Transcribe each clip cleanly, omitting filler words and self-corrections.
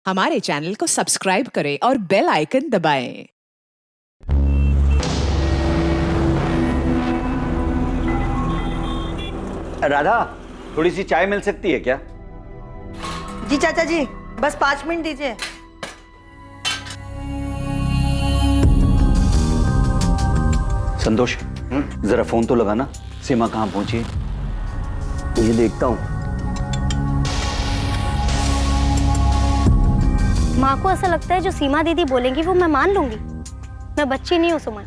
हमारे चैनल को सब्सक्राइब करें और बेल आइकन दबाएं। राधा, थोड़ी सी चाय मिल सकती है क्या? जी चाचा जी, बस 5 मिनट दीजिए। संतोष, जरा फोन तो लगाना, सीमा कहाँ पहुंची? ये देखता हूँ। माँ को ऐसा लगता है जो सीमा दीदी बोलेंगी वो मैं मान लूंगी। मैं बच्ची नहीं हूँ सुमन,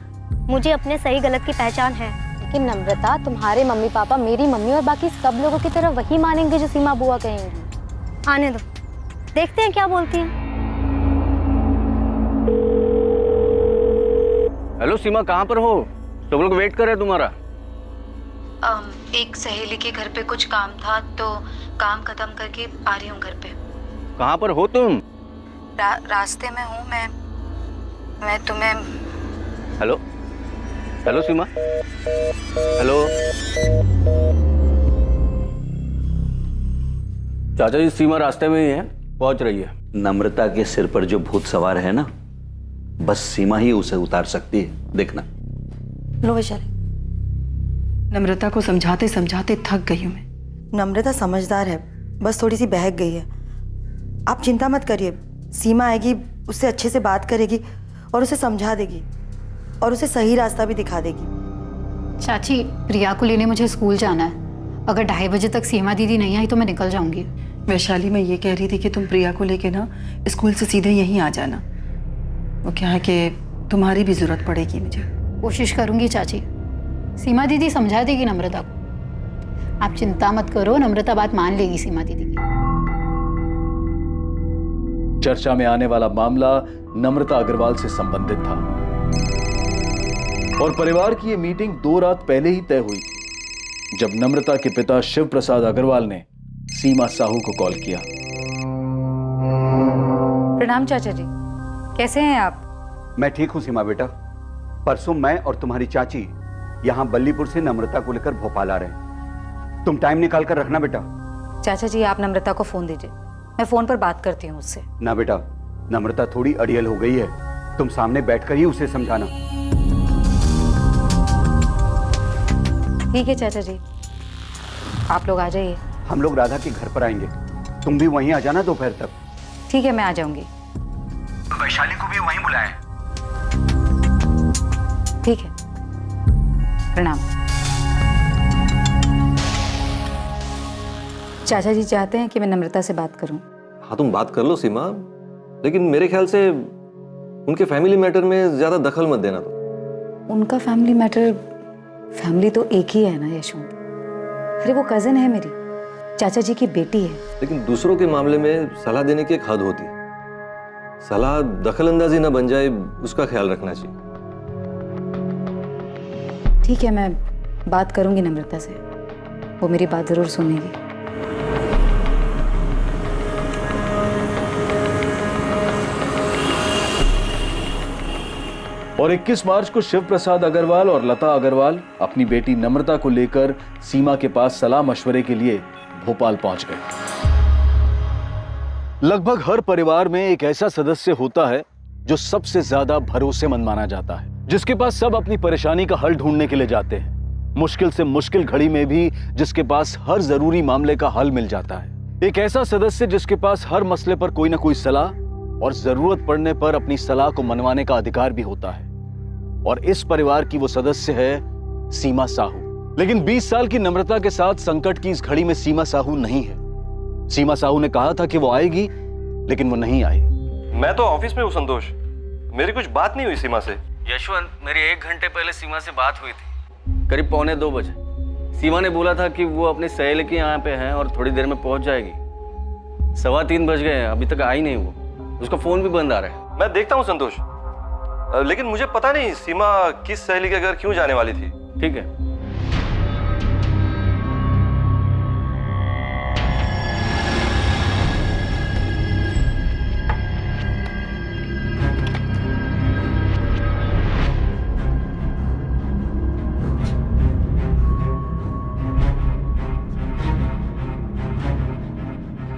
मुझे अपने सही गलत की पहचान है। लेकिन नम्रता, तुम्हारे मम्मी पापा, मेरी मम्मी और बाकी सब लोगों की तरह वही मानेंगे जो सीमा बुआ कहेंगी। आने दो, देखते हैं क्या बोलती हैं। हेलो सीमा, कहाँ पर हो? सब लोग वेट कर रहे हैं तुम्हारा। एक सहेली के घर पे कुछ काम था तो काम खत्म करके आ रही हूँ घर पे। कहाँ पर हो तुम? रास्ते में हूँ मैं तुम्हें। हेलो हेलो सीमा, हेलो। चाचा जी, सीमा रास्ते में ही है, पहुंच रही है। नम्रता के सिर पर जो भूत सवार है ना, बस सीमा ही उसे उतार सकती है, देखना। लो वैशाली। नम्रता को समझाते समझाते थक गई हूँ मैं। नम्रता समझदार है, बस थोड़ी सी बहक गई है। आप चिंता मत करिए, सीमा आएगी, उससे अच्छे से बात करेगी और उसे समझा देगी और उसे सही रास्ता भी दिखा देगी। चाची, प्रिया को लेने मुझे स्कूल जाना है। अगर 2:30 बजे तक सीमा दीदी नहीं आई तो मैं निकल जाऊंगी। वैशाली, मैं ये कह रही थी कि तुम प्रिया को लेके ना स्कूल से सीधे यहीं आ जाना। वो क्या है कि तुम्हारी भी जरूरत पड़ेगी मुझे। कोशिश करूंगी चाची, सीमा दीदी समझा देगी नम्रता को। आप चिंता मत करो, नम्रता बात मान लेगी सीमा दीदी की। चर्चा में आने वाला मामला नम्रता अग्रवाल से संबंधित था और परिवार की यह मीटिंग 2 रात पहले ही तय हुई जब नम्रता के पिता शिव प्रसाद अग्रवाल ने सीमा साहू को कॉल किया। प्रणाम चाचा जी, कैसे हैं आप? मैं ठीक हूँ सीमा बेटा। परसों मैं और तुम्हारी चाची यहाँ बल्लीपुर से नम्रता को लेकर भोपाल आ रहे हैं। तुम टाइम निकाल कर रखना बेटा। चाचा जी, आप नम्रता को फोन दीजिए, मैं फोन पर बात करती हूँ उससे। ना बेटा, नम्रता थोड़ी अड़ियल हो गई है, तुम सामने बैठकर ही उसे समझाना। ठीक है चाचा जी, आप लोग आ जाइए। हम लोग राधा के घर पर आएंगे, तुम भी वहीं आ जाना दोपहर तक। ठीक है, मैं आ जाऊंगी। वैशाली को भी वहीं बुलाएं। ठीक है, प्रणाम। चाचा जी चाहते हैं कि मैं नम्रता से बात करूं। हाँ, तुम बात कर लो सीमा, लेकिन मेरे ख्याल से उनके फैमिली मैटर में ज्यादा दखल मत देना तुम। उनका फैमिली मैटर, फैमिली तो एक ही है ना यशवंत। अरे वो कजिन है मेरी, चाचा जी की बेटी है। लेकिन दूसरों के मामले में सलाह देने की एक हद होती है। सलाह दखल अंदाजी ना बन जाए, उसका ख्याल रखना चाहिए। ठीक है, मैं बात करूंगी नम्रता से, वो मेरी बात जरूर सुनेगी। और 21 मार्च को शिव प्रसाद अग्रवाल और लता अग्रवाल अपनी बेटी नम्रता को लेकर सीमा के पास सलाह मशवरे के लिए भोपाल पहुंच गए। लगभग हर परिवार में एक ऐसा सदस्य होता है जो सबसे ज्यादा भरोसेमंद माना जाता है, जिसके पास सब अपनी परेशानी का हल ढूंढने के लिए जाते हैं। मुश्किल से मुश्किल घड़ी में भी जिसके पास हर जरूरी मामले का हल मिल जाता है। एक ऐसा सदस्य जिसके पास हर मसले पर कोई ना कोई सलाह और जरूरत पड़ने पर अपनी सलाह को मनवाने का अधिकार भी होता है। और इस परिवार की वो सदस्य है सीमा साहू। लेकिन 20 साल की नम्रता के साथ संकट की इस घड़ी में सीमा साहू नहीं है। सीमा साहू ने कहा था कि वो आएगी, लेकिन वो नहीं आई। मैं तो ऑफिस में हूँ संतोष, मेरी कुछ बात नहीं हुई सीमा से। यशवंत, मेरी 1 घंटे पहले सीमा से बात हुई थी, करीब 1:45 बजे। सीमा ने बोला था कि वो अपनी सहेली के यहाँ पे है और थोड़ी देर में पहुंच जाएगी। 3:15 बज गए हैं, अभी तक आई नहीं वो। उसका फोन भी बंद आ रहा है। मैं देखता हूँ संतोष, लेकिन मुझे पता नहीं सीमा किस सहेली के घर क्यों जाने वाली थी। ठीक है।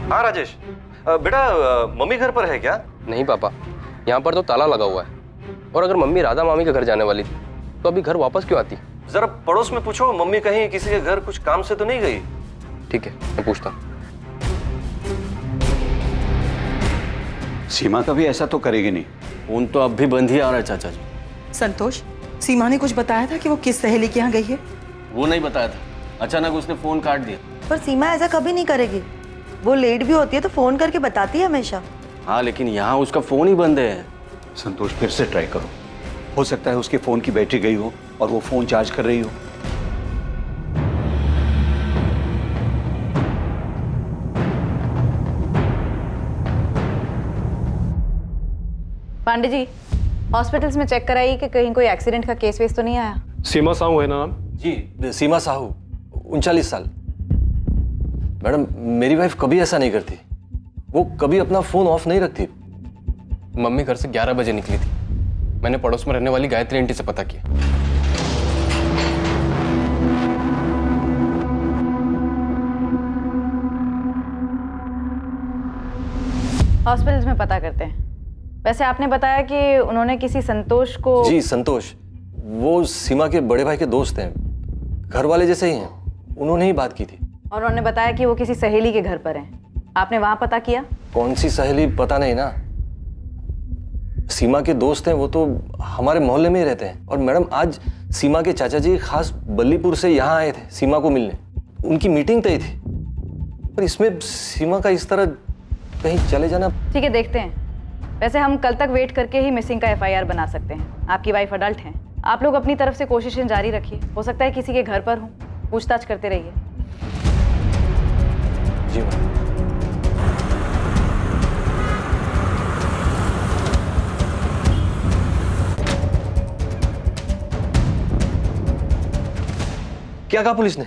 हाँ राजेश, बेटा मम्मी घर पर है क्या? नहीं पापा, यहाँ पर तो ताला लगा हुआ है। और अगर मम्मी राधा मामी के घर जाने वाली थी तो अभी घर वापस क्यों आती? जरा पड़ोस में पूछो, मम्मी कहीं किसी के घर कुछ काम से तो नहीं गई? ठीक है, मैं पूछता हूँ। सीमा कभी ऐसा तो करेगी नहीं। फोन तो अब भी बंद ही आ रहा है चाचा जी। संतोष, सीमा ने कुछ बताया था कि वो किस सहेली के यहाँ गई है? वो नहीं बताया था, अचानक उसने फोन काट दिया। पर सीमा ऐसा कभी नहीं करेगी। वो लेट भी होती है तो फोन करके बताती है हमेशा। हाँ, लेकिन यहाँ उसका फोन ही बंद है। संतोष, फिर से ट्राई करो, हो सकता है उसके फोन की बैटरी गई हो और वो फोन चार्ज कर रही हो। पांडे जी, हॉस्पिटल्स में चेक कराइए कि कहीं कोई एक्सीडेंट का केस वेस तो नहीं आया। सीमा साहू है ना नाम? जी, सीमा साहू, 39 साल। मैडम, मेरी वाइफ कभी ऐसा नहीं करती। वो कभी अपना फोन ऑफ नहीं रखती। मम्मी घर से 11 बजे निकली थी। मैंने पड़ोस में रहने वाली गायत्री आंटी से पता किया। हॉस्पिटल्स में पता करते हैं। वैसे आपने बताया कि उन्होंने किसी संतोष को। जी, संतोष, वो सीमा के बड़े भाई के दोस्त हैं, घर वाले जैसे ही हैं। उन्होंने ही बात की थी। और उन्होंने बताया कि वो किसी सहेली के घर पर हैं। आपने वहां पता किया? कौन सी सहेली पता नहीं ना। सीमा के दोस्त हैं, वो तो हमारे मोहल्ले में ही रहते हैं। और मैडम, आज सीमा के चाचा जी खास बल्लीपुर से यहाँ आए थे सीमा को मिलने। उनकी मीटिंग तय थी। पर इसमें सीमा का इस तरह कहीं चले जाना। ठीक है, देखते हैं। वैसे हम कल तक वेट करके ही मिसिंग का FIR बना सकते हैं। आपकी वाइफ अडल्ट हैं। आप लोग अपनी तरफ से कोशिशें जारी रखिए। हो सकता है किसी के घर पर हो, पूछताछ करते रहिए। जी मैम। क्या कहा पुलिस ने?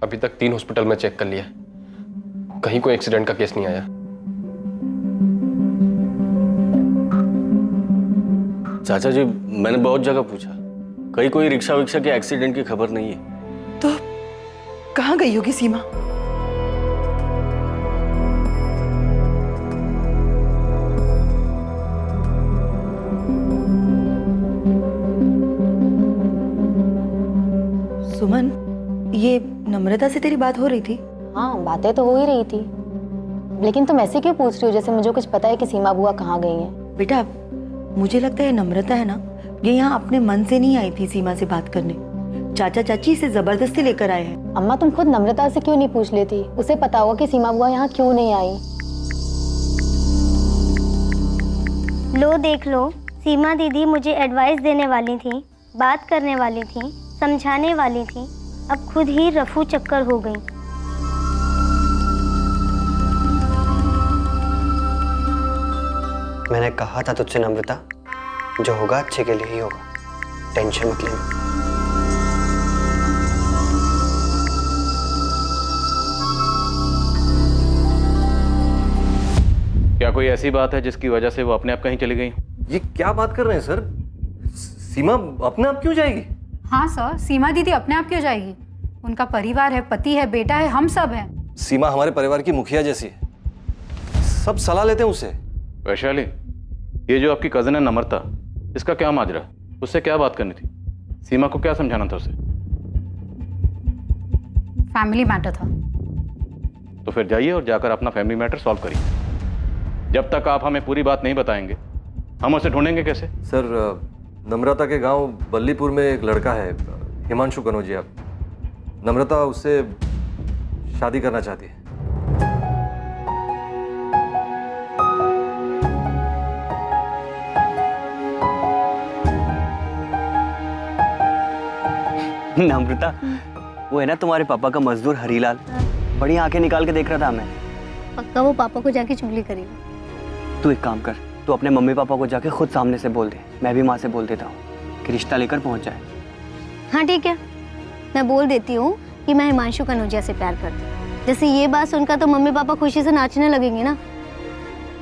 अभी तक 3 हॉस्पिटल में चेक कर लिया, कहीं कोई एक्सीडेंट का केस नहीं आया। चाचा जी, मैंने बहुत जगह पूछा, कहीं कोई रिक्शा विक्शा के एक्सीडेंट की खबर नहीं है। तो कहाँ गई होगी सीमा? सुमन, ये नम्रता से तेरी बात हो रही थी? हाँ, बातें तो हो ही रही थी, लेकिन तुम ऐसे क्यों पूछ रही हो जैसे मुझे कुछ पता है कि सीमा बुआ कहाँ गई हैं? बेटा, मुझे लगता है नम्रता है ना, ये यहाँ अपने मन से नहीं आई थी सीमा से बात करने। चाचा चाची इसे जबरदस्ती लेकर आए हैं। अम्मा, तुम खुद नम्रता से क्यों नहीं पूछ लेती? उसे पता होगा कि सीमा बुआ यहाँ क्यों नहीं आई। लो देख लो, सीमा दीदी मुझे एडवाइस देने वाली थी, बात करने वाली थी, समझाने वाली थी, अब खुद ही रफू चक्कर हो गई। मैंने कहा था तुझसे नम्रता, जो होगा अच्छे के लिए ही होगा, टेंशन मत लेना। क्या कोई ऐसी बात है जिसकी वजह से वो अपने आप कहीं चली गई? ये क्या बात कर रहे हैं सर? सीमा अपने आप क्यों जाएगी? हाँ सर, सीमा दीदी अपने आप क्यों जाएगी? उनका परिवार है, पति है, बेटा है, हम सब हैं। सीमा हमारे परिवार की मुखिया जैसी है, सब सलाह लेते हैं उससे। वैशाली, ये जो आपकी कजन है नम्रता, इसका क्या माजरा? उससे क्या बात करनी थी? सीमा को क्या समझाना था उसे? फैमिली मैटर था। तो फिर जाइए और जाकर अपना फैमिली मैटर सॉल्व करिए। जब तक आप हमें पूरी बात नहीं बताएंगे, हम उसे ढूंढेंगे कैसे? सर, नम्रता के गांव बल्लीपुर में एक लड़का है, हिमांशु कनौजिया। नम्रता उससे शादी करना चाहती है। नम्रता, वो है ना तुम्हारे पापा का मजदूर हरीलाल, बड़ी आंखें निकाल के देख रहा था हमें। पक्का वो पापा को जाके चुगली करेगा। तू एक काम कर, तू अपने मम्मी पापा को जाके खुद सामने से बोल दे, मैं भी माँ से बोल देता हूँ कि रिश्ता लेकर पहुँच जाए। हाँ ठीक है, मैं बोल देती हूँ कि मैं हिमांशु कनौजिया से प्यार करती हूँ। जैसे ये बात सुनकर तो मम्मी पापा खुशी से नाचने लगेंगे ना।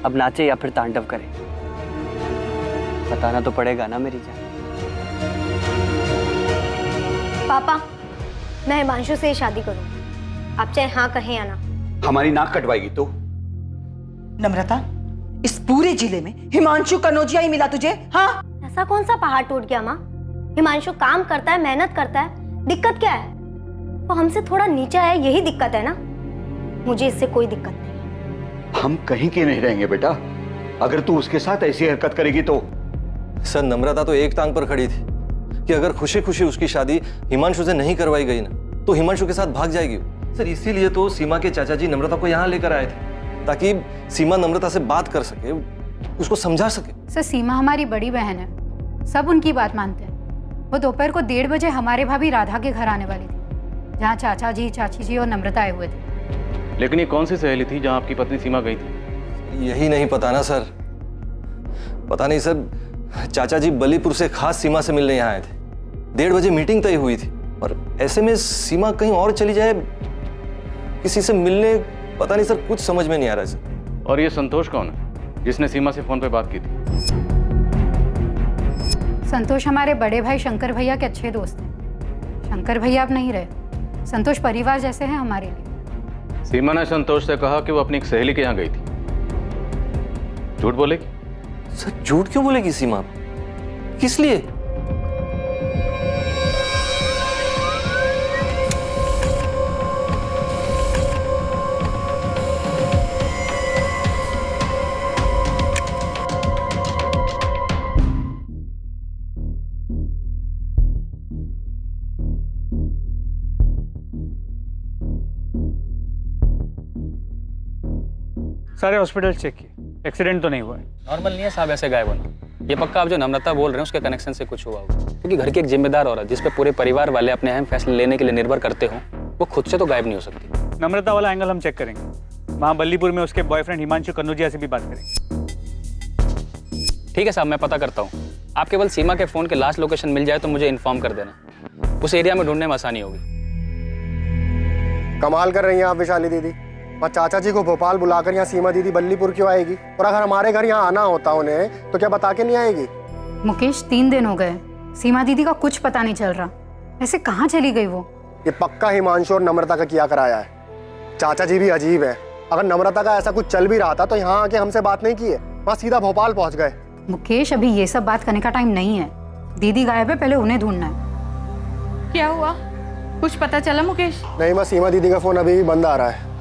अब नाचे या फिर तांडव करे, बताना तो पड़ेगा ना मेरी जान। पापा, मैं हिमांशु से शादी करूँ, आप चाहे हाँ कहें या ना। हमारी नाक कटवाएगी तो? नम्रता, इस पूरे जिले में हिमांशु कनौजिया ही मिला तुझे? हाँ, ऐसा कौन सा पहाड़ टूट गया माँ? हिमांशु काम करता है, मेहनत करता है, दिक्कत क्या है? वो हमसे थोड़ा नीचा है, यही दिक्कत है ना। मुझे इससे कोई दिक्कत नहीं। हम कहीं के नहीं रहेंगे बेटा, अगर तू उसके साथ ऐसी हरकत करेगी तो। सर, नम्रता तो एक टांग पर खड़ी थी कि अगर खुशी खुशी उसकी शादी हिमांशु से नहीं करवाई गई ना तो हिमांशु के साथ भाग जाएगी। सर, इसीलिए तो सीमा के चाचा जी नम्रता को यहाँ लेकर आए थे ताकि सीमा नम्रता से बात कर सके, उसको समझा सके। सर, सीमा हमारी बड़ी बहन है, सब उनकी बात मानते हैं। वो दोपहर को 1:30 बजे हमारे भाभी राधा के घर आने वाली थी, जहाँ चाचा जी, चाची जी और नम्रता आए हुए थे। लेकिन ये कौन सी सहेली थी जहाँ आपकी पत्नी सीमा गई थी? यही नहीं पता ना सर, पता नहीं सर। चाचा जी बलीपुर से खास सीमा से मिलने यहाँ आए थे, 1:30 बजे मीटिंग तय हुई थी और ऐसे में सीमा कहीं और चली जाए, किसी से मिलने, पता नहीं सर, कुछ समझ में नहीं आ रहा है सर। और ये संतोष कौन है जिसने सीमा से फोन पे बात की थी? संतोष हमारे बड़े भाई शंकर भैया के अच्छे दोस्त हैं। शंकर भैया अब नहीं रहे, संतोष परिवार जैसे हैं हमारे लिए। सीमा ने संतोष से कहा कि वो अपनी एक सहेली के यहाँ गई थी। झूठ बोलेगी? सर, झूठ क्यों बोलेगी सीमा? किस लिए? सारे हॉस्पिटल चेक किए, एक्सीडेंट तो नहीं हुआ है। नॉर्मल नहीं है साहब ऐसे गायब होना। ये पक्का आप जो नम्रता बोल रहे हैं उसके कनेक्शन से कुछ हुआ होगा, क्योंकि घर की एक जिम्मेदार औरत जिस पे पूरे परिवार वाले अपने अहम फैसले लेने के लिए निर्भर करते हो, वो खुद से तो गायब नहीं हो सकती। नम्रता वाला एंगल हम चेक करेंगे। वहाँ बल्लीपुर में उसके बॉयफ्रेंड हिमांशु कनौजिया से भी बात करेंगे। ठीक है साहब, मैं पता करता हूँ। आप केवल सीमा के फोन के लास्ट लोकेशन मिल जाए तो मुझे इन्फॉर्म कर देना, उस एरिया में ढूंढने में आसानी होगी। कमाल कर रही हैं आप विशाली दीदी। और चाचा जी को भोपाल बुलाकर यहाँ सीमा दीदी बल्लीपुर क्यों आएगी? और अगर हमारे घर यहाँ आना होता उन्हें तो क्या बता के नहीं आएगी? मुकेश, 3 दिन हो गए, सीमा दीदी का कुछ पता नहीं चल रहा। ऐसे कहाँ चली गई वो? ये पक्का हिमांशु और नम्रता का किया कराया है। चाचा जी भी अजीब है, अगर नम्रता का ऐसा कुछ चल भी रहा था तो यहाँ आके हमसे बात नहीं की है, वहाँ सीधा भोपाल पहुँच गए। मुकेश, अभी ये सब बात करने का टाइम नहीं है। दीदी गायब है, पहले उन्हें ढूंढना है। क्या हुआ, कुछ पता चला मुकेश? नहीं, बस सीमा दीदी का फोन अभी भी बंद आ रहा है।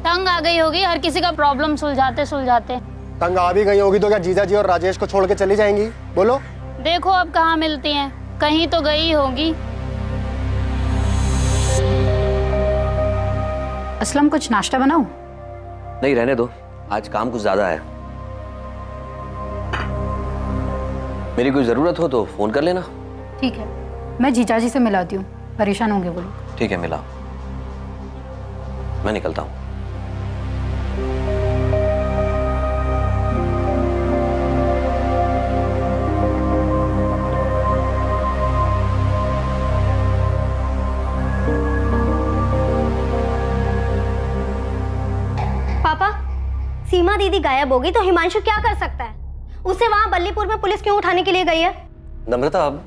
तंग आ गई होगी, हर किसी का प्रॉब्लम सुलझाते सुलझाते। तंग आ भी गई होगी तो क्या जीजा जी और राजेश को छोड़ के चली जाएंगी? बोलो। देखो अब कहाँ मिलती हैं, कहीं तो गई होगी। असलम, कुछ नाश्ता बनाऊं? नहीं, रहने दो, आज काम कुछ ज्यादा है। मेरी कोई जरूरत हो तो फोन कर लेना। ठीक है, मैं जीजा जी से मिलाती हूँ, परेशान होंगे वो लोग। ठीक है, मिला। मैं निकलता हूँ। पापा, सीमा दीदी गायब होगी तो हिमांशु क्या कर सकता है? उसे वहां बल्लीपुर में पुलिस क्यों उठाने के लिए गई है? नम्रता, अब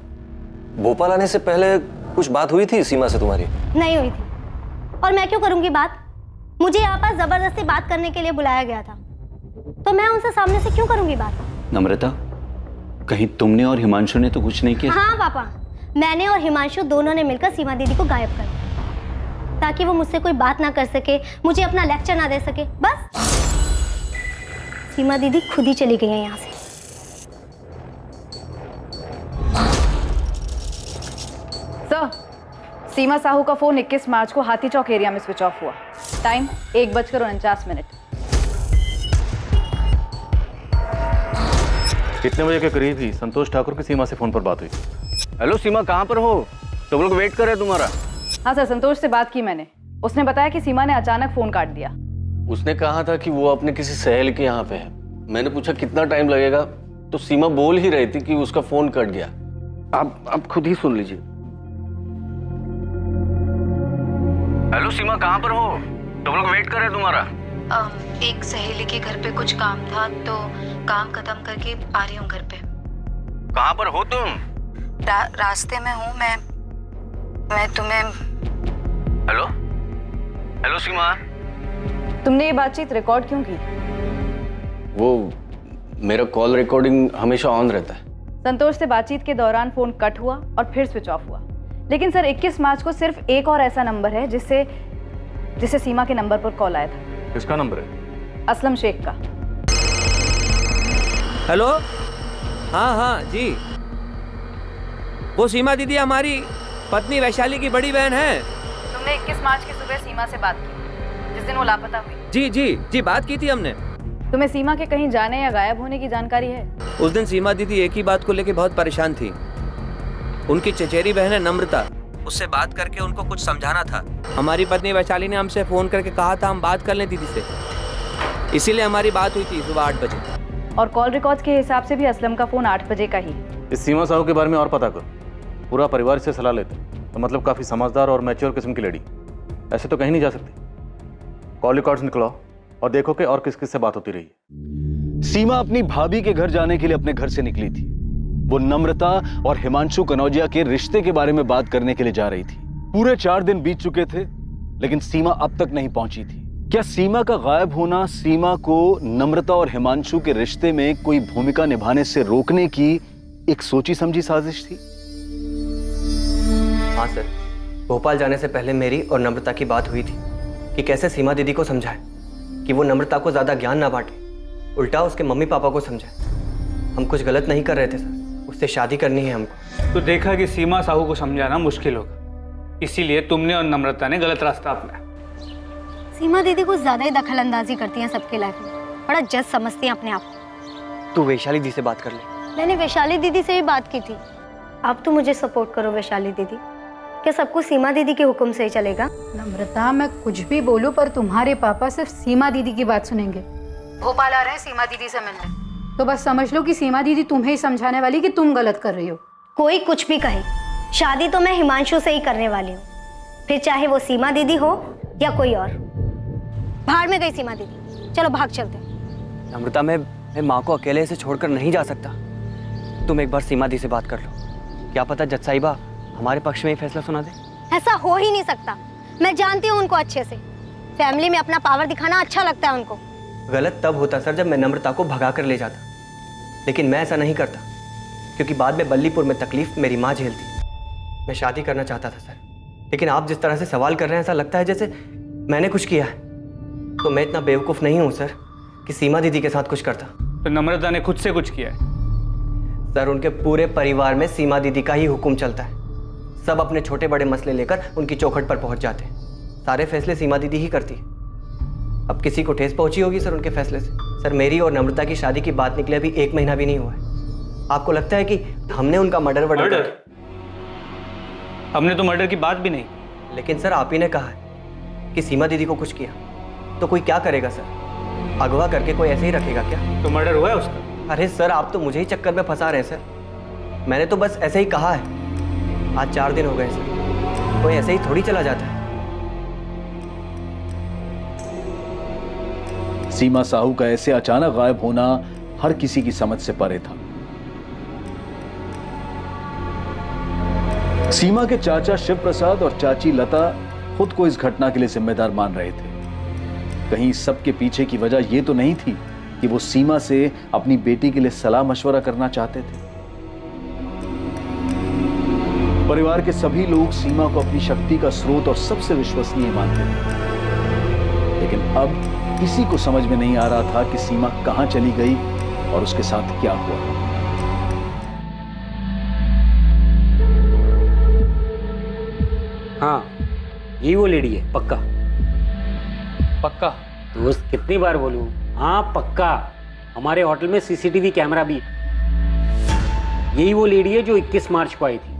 भोपाल आने से पहले कुछ बात हुई थी सीमा से तुम्हारी? नहीं हुई थी, और मैं क्यों करूंगी बात? मुझे यहाँ पर जबरदस्ती बात करने के लिए बुलाया गया था, तो मैं उनसे सामने से क्यों करूंगी बात? नम्रता, कहीं तुमने और हिमांशु ने तो कुछ नहीं किया? हाँ पापा, मैंने और हिमांशु दोनों ने मिलकर सीमा दीदी को गायब कर दिया, ताकि वो मुझसे कोई बात ना कर सके, मुझे अपना लेक्चर ना दे सके। बस सीमा दीदी खुद ही चली गई है यहाँ से। सर, सीमा साहू का फोन 21 मार्च को हाथी चौक एरिया में स्विच ऑफ हुआ। टाइम 1:49 कितने बजे के करीब ही संतोष ठाकुर की सीमा से फोन पर बात हुई? हेलो सीमा, कहाँ पर हो? सब लोग वेट कर रहे हैं तुम्हारा। हाँ सर, संतोष से बात की मैंने। उसने बताया कि सीमा ने अचानक फोन काट दिया। उसने कहा था कि वो अपने किसी सहेली के यहाँ पे है। मैंने पूछा कितना टाइम लगेगा, तो सीमा बोल ही रही थी कि उसका फोन कट गया। आप खुद ही सुन लीजिए। हेलो सीमा, कहाँ पर हो? सब लोग वेट कर रहे हैं तुम्हारा। एक सहेली के घर पे कुछ काम था तो काम खत्म करके आ रही हूँ घर पे। कहाँ पर हो तुम? रास्ते में हूँ मैं तुम्हें। हेलो सीमा, तुमने ये बातचीत रिकॉर्ड क्यों की? वो मेरा कॉल रिकॉर्डिंग हमेशा ऑन रहता है। संतोष से बातचीत के दौरान फोन कट हुआ और फिर स्विच ऑफ हुआ। लेकिन सर 21 मार्च को सिर्फ एक और ऐसा नंबर है जिससे सीमा के नंबर पर कॉल आया था। किसका नंबर है? असलम शेख का। हेलो, हाँ जी, वो सीमा दीदी हमारी पत्नी वैशाली की बड़ी बहन है। तुमने 21 मार्च की सुबह सीमा से बात की जिस दिन वो लापता हुई? जी बात की थी हमने। तुम्हें सीमा के कहीं जाने या गायब होने की जानकारी है? उस दिन सीमा दीदी एक ही बात को लेकर बहुत परेशान थी। उनकी चचेरी बहन है नम्रता, उससे बात करके उनको कुछ समझाना था। हमारी पत्नी वैशाली ने हमसे फोन करके कहा था हम बात कर लें दीदी से, इसीलिए हमारी बात हुई थी सुबह 8 बजे। और कॉल रिकॉर्ड्स के हिसाब से भी असलम का फोन 8 बजे का ही। इस सीमा साहू के बारे में और पता करो, पूरा परिवार से सलाह लेते तो मतलब काफ़ी समझदार और मैच्योर किस्म की लेडी, ऐसे तो कहीं नहीं जा सकती। कॉल रिकॉर्ड्स निकलाओ और देखो कि और किस किस से बात होती रही है। सीमा अपनी भाभी के घर जाने के लिए अपने घर से निकली थी। वो नम्रता और हिमांशु कनौजिया के रिश्ते के बारे में बात करने के लिए जा रही थी। पूरे 4 दिन बीत चुके थे लेकिन सीमा अब तक नहीं पहुंची थी। क्या सीमा का गायब होना सीमा को नम्रता और हिमांशु के रिश्ते में कोई भूमिका निभाने से रोकने की एक सोची समझी साजिश थी? हाँ सर, भोपाल जाने से पहले मेरी और नम्रता की बात हुई थी कि कैसे सीमा दीदी को समझाए कि वो नम्रता को ज़्यादा ज्ञान ना बांटे, उल्टा उसके मम्मी पापा को समझाए। हम कुछ गलत नहीं कर रहे थे सर, उससे शादी करनी है हमको। तो देखा कि सीमा साहू को समझाना मुश्किल होगा, इसीलिए तुमने और नम्रता ने गलत रास्ता अपनाया। सीमा दीदी कुछ ज्यादा ही दखल अंदाजी करती हैं सबके लाइफ में, बड़ा जज समझती हैं अपने आप को। तू वैशाली दी से बात कर ले। मैंने वैशाली दीदी से भी बात की थी। आप तो मुझे सपोर्ट करो वैशाली दीदी, क्या सब कुछ सीमा दीदी के हुक्म से ही चलेगा? नम्रता, मैं कुछ भी बोलूं पर तुम्हारे पापा सिर्फ सीमा दीदी की बात सुनेंगे। भोपाल आ रहे हैं सीमा दीदी से मिलने, तो बस समझ लो कि सीमा दीदी तुम्हें ही समझाने वाली कि तुम गलत कर रही हो। कोई कुछ भी कहे, शादी तो मैं हिमांशु से ही करने वाली हूँ, फिर चाहे वो सीमा दीदी हो या कोई और। बाहर में गई सीमा दीदी, चलो भाग चलते हैं। नम्रता, मैं माँ को अकेले से छोड़कर नहीं जा सकता। तुम एक बार सीमा दी से बात कर लो, क्या पता जज साहिबा हमारे पक्ष में ही फैसला सुना दे। ऐसा हो ही नहीं सकता, मैं जानती हूँ उनको अच्छे से। फैमिली में अपना पावर दिखाना अच्छा लगता है उनको। गलत तब होता सर जब मैं नम्रता को भगा कर ले जाता, लेकिन मैं ऐसा नहीं करता क्योंकि बाद में बल्लीपुर में तकलीफ मेरी माँ झेलती। मैं शादी करना चाहता था सर, लेकिन आप जिस तरह से सवाल कर रहे हैं ऐसा लगता है जैसे मैंने कुछ किया है। तो मैं इतना बेवकूफ़ नहीं हूँ सर कि सीमा दीदी के साथ कुछ करता। तो नम्रता ने खुद से कुछ किया है सर? उनके पूरे परिवार में सीमा दीदी का ही हुक्म चलता है। सब अपने छोटे बड़े मसले लेकर उनकी चौखट पर पहुंच जाते हैं। सारे फैसले सीमा दीदी ही करती है। अब किसी को ठेस पहुंची होगी सर उनके फैसले से। सर, मेरी और नम्रता की शादी की बात निकले अभी 1 महीना भी नहीं हुआ है। आपको लगता है कि हमने उनका मर्डर? हमने तो मर्डर की बात भी नहीं। लेकिन सर आप ही ने कहा है कि सीमा दीदी को कुछ किया, तो कोई क्या करेगा सर? अगवा करके कोई ऐसे ही रखेगा क्या? तो मर्डर हुआ है उसका? अरे सर, आप तो मुझे ही चक्कर में फंसा रहे हैं सर। मैंने तो बस ऐसे ही कहा है। आज 4 दिन हो गए सर, कोई ऐसे ही थोड़ी चला जाता है। सीमा साहू का ऐसे अचानक गायब होना हर किसी की समझ से परे था। सीमा के चाचा शिव प्रसाद और चाची लता खुद को इस घटना के लिए जिम्मेदार मान रहे थे। कहीं सबके पीछे की वजह यह तो नहीं थी कि वो सीमा से अपनी बेटी के लिए सलाह मशवरा करना चाहते थे। परिवार के सभी लोग सीमा को अपनी शक्ति का स्रोत और सबसे विश्वसनीय मानते थे, लेकिन अब किसी को समझ में नहीं आ रहा था कि सीमा कहां चली गई और उसके साथ क्या हुआ। हाँ, यही वो लेडी है, पक्का पक्का? दोस्त कितनी बार बोलूं? हाँ पक्का, हमारे होटल में सीसीटीवी कैमरा भी है। यही वो लेडी है जो 21 मार्च को आई थी।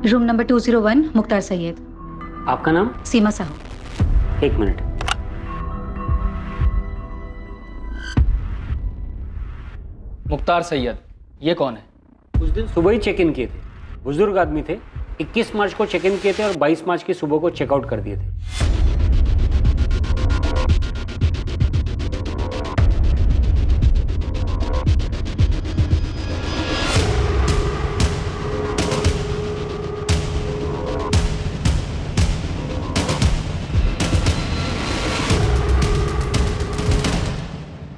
Room number 201, Mukhtar Syed. आपका नाम? सीमा साहू। 1 मिनट। मुख्तार सैयद, ये कौन है? उस दिन सुबह ही चेक इन किए थे, बुजुर्ग आदमी थे। 21 मार्च को चेक इन किए थे और 22 मार्च की सुबह को चेकआउट कर दिए थे।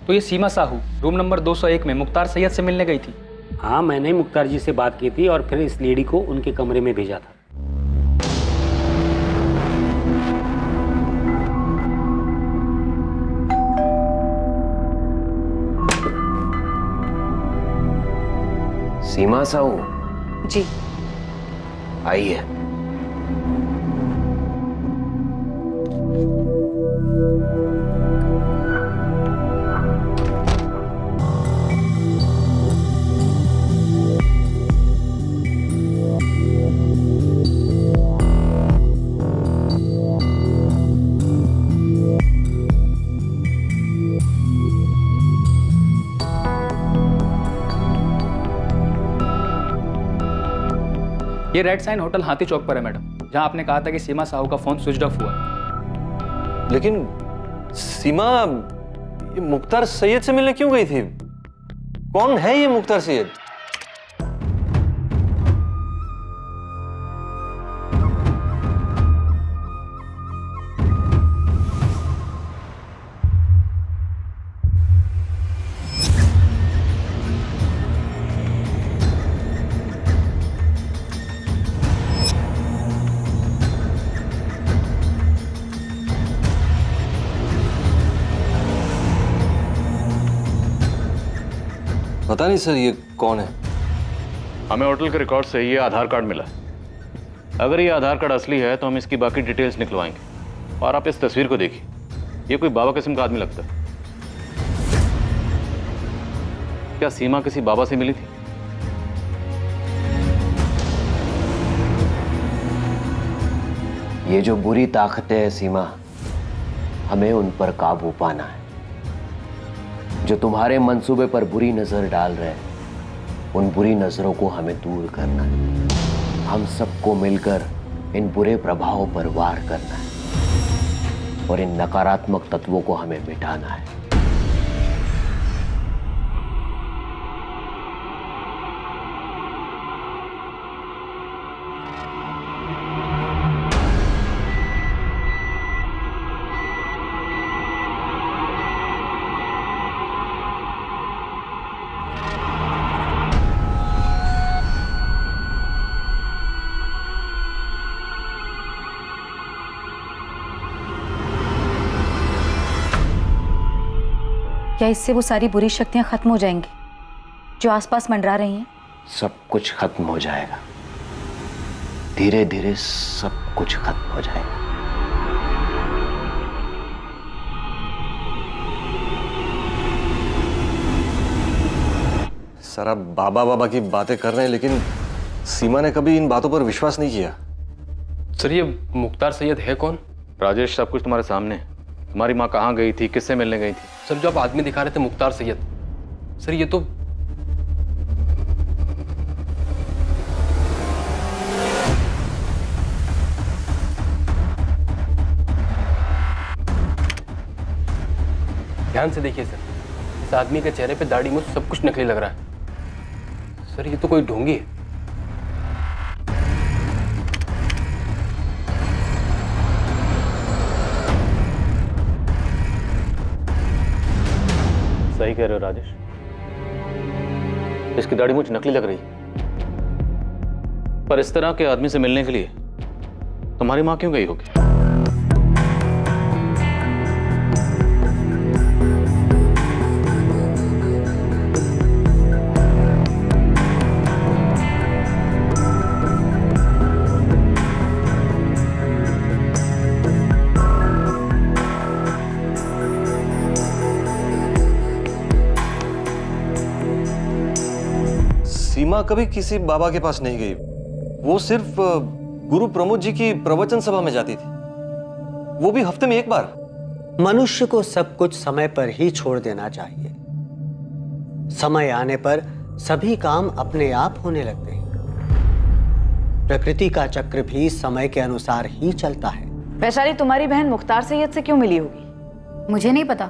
तो ये सीमा साहू रूम नंबर 201 में मुख्तार सैयद से मिलने गई थी। हाँ, मैंने मुख्तार जी से बात की थी और फिर इस लेडी को उनके कमरे में भेजा था। सीमा साहू जी आई है। ये रेड साइन होटल हाथी चौक पर है मैडम, जहां आपने कहा था कि सीमा साहू का फोन स्विच ऑफ हुआ है। लेकिन सीमा ये मुख्तार सैयद से मिलने क्यों गई थी? कौन है ये मुख्तार सैयद? पता नहीं सर, ये कौन है? हमें होटल के रिकॉर्ड से ये आधार कार्ड मिला है। अगर ये आधार कार्ड असली है तो हम इसकी बाकी डिटेल्स निकलवाएंगे। और आप इस तस्वीर को देखिए, ये कोई बाबा किस्म का आदमी लगता है। क्या सीमा किसी बाबा से मिली थी? ये जो बुरी ताकतें हैं सीमा, हमें उन पर काबू पाना है। जो तुम्हारे मंसूबे पर बुरी नजर डाल रहे हैं, उन बुरी नजरों को हमें दूर करना है। हम सबको मिलकर इन बुरे प्रभावों पर वार करना है और इन नकारात्मक तत्वों को हमें मिटाना है। क्या इससे वो सारी बुरी शक्तियां खत्म हो जाएंगी जो आसपास मंडरा रही हैं? सब कुछ खत्म हो जाएगा, धीरे धीरे सब कुछ खत्म हो जाएगा। सर आप बाबा बाबा की बातें कर रहे हैं, लेकिन सीमा ने कभी इन बातों पर विश्वास नहीं किया। सर ये मुख्तार सैयद है कौन? राजेश, सब कुछ तुम्हारे सामने है। तुम्हारी माँ कहाँ गई थी, किससे मिलने गई थी? सर जो आप आदमी दिखा रहे थे मुख्तार सैयद, सर ये तो ध्यान से देखिए सर, इस आदमी के चेहरे पे दाढ़ी मूंछ सब कुछ नकली लग रहा है। सर ये तो कोई ढोंगी है। सही कह रहे हो राजेश, इसकी दाढ़ी मूंछ नकली लग रही है। पर इस तरह के आदमी से मिलने के लिए तुम्हारी माँ क्यों गई होगी? सीमा कभी किसी बाबा के पास नहीं गई। वो सिर्फ गुरु प्रमोद जी की प्रवचन सभा में जाती थी, वो भी हफ्ते में एक बार। मनुष्य को सब कुछ समय पर ही छोड़ देना चाहिए। समय आने पर सभी काम अपने आप होने लगते हैं। प्रकृति का चक्र भी समय के अनुसार ही चलता है। वैशाली, तुम्हारी बहन मुख्तार सैयद से क्यों मिली होगी? मुझे नहीं पता।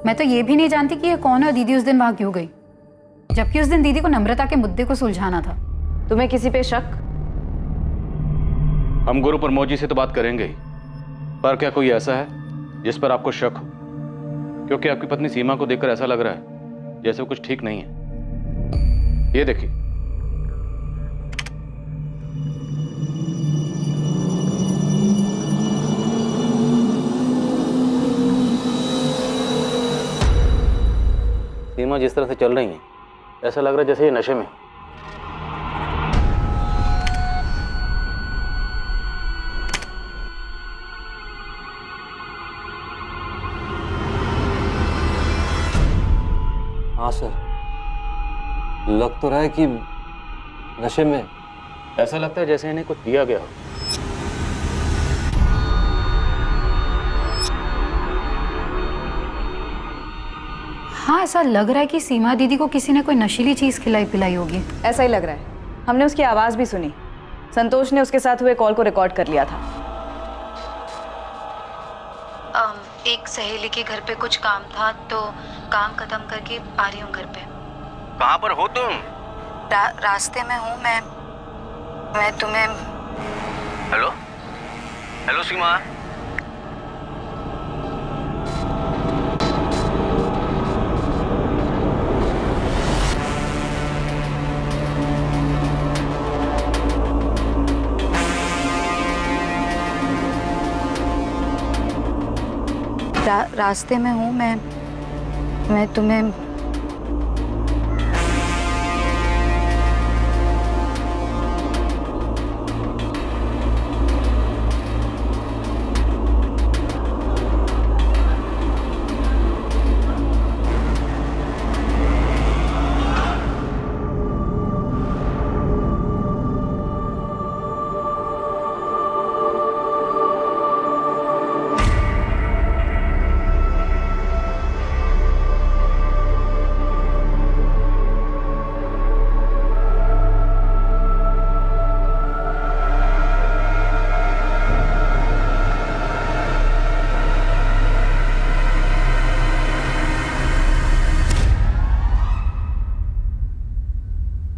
मैं तो ये भी नहीं जानती कि ये कौन है और दीदी उस दिन वहां क्यों गई, जबकि उस दिन दीदी को नम्रता के मुद्दे को सुलझाना था। तुम्हें किसी पे शक? हम गुरु प्रमोद जी से तो बात करेंगे ही, पर क्या कोई ऐसा है जिस पर आपको शक हो? क्योंकि आपकी पत्नी सीमा को देखकर ऐसा लग रहा है जैसे वो कुछ ठीक नहीं है। ये देखिए। सीमा जिस तरह से चल रही है ऐसा लग रहा है जैसे ये नशे में। हाँ सर, लग तो रहा है कि नशे में। ऐसा लगता है जैसे इन्हें कुछ दिया गया हो। हाँ, ऐसा लग रहा है कि सीमा दीदी को किसी ने कोई नशीली चीज खिलाई पिलाई होगी। ऐसा ही लग रहा है। हमने उसकी आवाज़ भी सुनी। संतोष ने उसके साथ हुए कॉल को रिकॉर्ड कर लिया था। एक सहेली के घर पे कुछ काम था तो काम खत्म करके आ रही हूँ घर पे। कहाँ पर हो तुम? रास्ते में हूँ मैं तुम्हें। हेलो हेलो सीमा। रास्ते में हूँ मैं तुम्हें।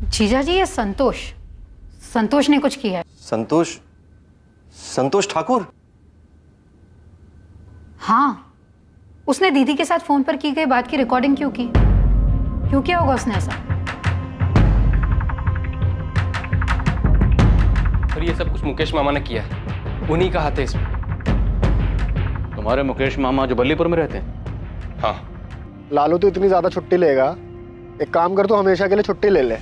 जीजा जी, ये संतोष ने कुछ किया है। संतोष ठाकुर? हाँ, उसने दीदी के साथ फोन पर की गई बात की रिकॉर्डिंग क्यों की? क्यों किया होगा उसने ऐसा? और ये सब कुछ मुकेश मामा ने किया है। उन्हीं का हाथ है इसमें। तुम्हारे मुकेश मामा जो बल्लीपुर में रहते हैं? हाँ। लालू तो इतनी ज्यादा छुट्टी लेगा, एक काम कर, तो हमेशा के लिए छुट्टी ले ले।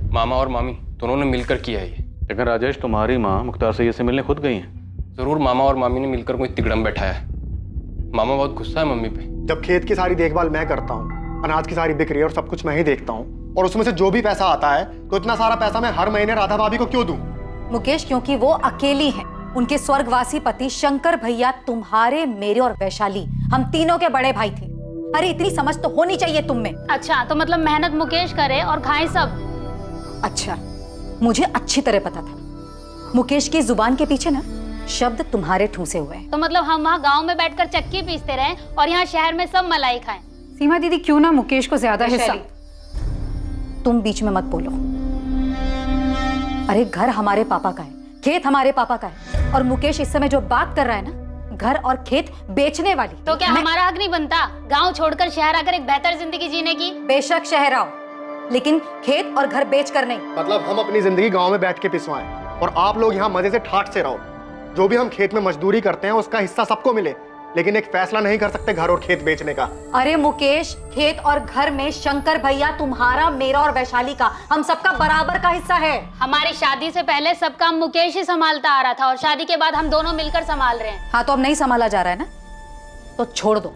मामा और मामी दोनों ने मिलकर किया है ये। लेकिन राजेश, तुम्हारी माँ मुख्तार सैयद से मिलने खुद गई हैं। जरूर मामा और मामी ने मिलकर कोई तिकड़म बैठाया है। मामा बहुत गुस्सा है मम्मी पे। जब खेत की सारी देखभाल मैं करता हूँ, अनाज की सारी बिक्री और सब कुछ मैं ही देखता हूँ, और उसमें से जो भी पैसा आता है तो इतना सारा पैसा मैं हर महीने राधा भाभी को क्यों दूं? मुकेश, क्योंकि वो अकेली हैं। उनके स्वर्गवासी पति शंकर भैया तुम्हारे, मेरे और वैशाली, हम तीनों के बड़े भाई थे। अरे इतनी समझ तो होनी चाहिए तुम में। अच्छा, तो मतलब मेहनत मुकेश करे और खाए सब। अच्छा, मुझे अच्छी तरह पता था मुकेश की जुबान के पीछे ना शब्द तुम्हारे ठूंसे हुए हैं। तो मतलब हम वहाँ गांव में बैठकर चक्की पीसते रहे और यहाँ शहर में सब मलाई खाएं। सीमा दीदी, क्यों ना मुकेश को ज्यादा हिस्सा। तुम बीच में मत बोलो। अरे घर हमारे पापा का है, खेत हमारे पापा का है, और मुकेश इस समय जो बात कर रहा है ना, घर और खेत बेचने वाली। तो क्या हमारा हक नहीं बनता गाँव छोड़कर शहर आकर एक बेहतर जिंदगी जीने की? बेशक शहर आओ, लेकिन खेत और घर बेच कर नहीं। मतलब हम अपनी जिंदगी गांव में बैठ के पिसवाएं और आप लोग यहाँ मजे से ठाट से रहो। जो भी हम खेत में मजदूरी करते हैं उसका हिस्सा सबको मिले, लेकिन एक फैसला नहीं कर सकते घर और खेत बेचने का। अरे मुकेश, खेत और घर में शंकर भैया तुम्हारा, मेरा और वैशाली का, हम सबका बराबर का हिस्सा है। हमारी शादी से पहले सब काम मुकेश ही संभालता आ रहा था और शादी के बाद हम दोनों मिलकर संभाल रहे हैं। हाँ, तो अब नहीं संभाला जा रहा है ना, तो छोड़ दो।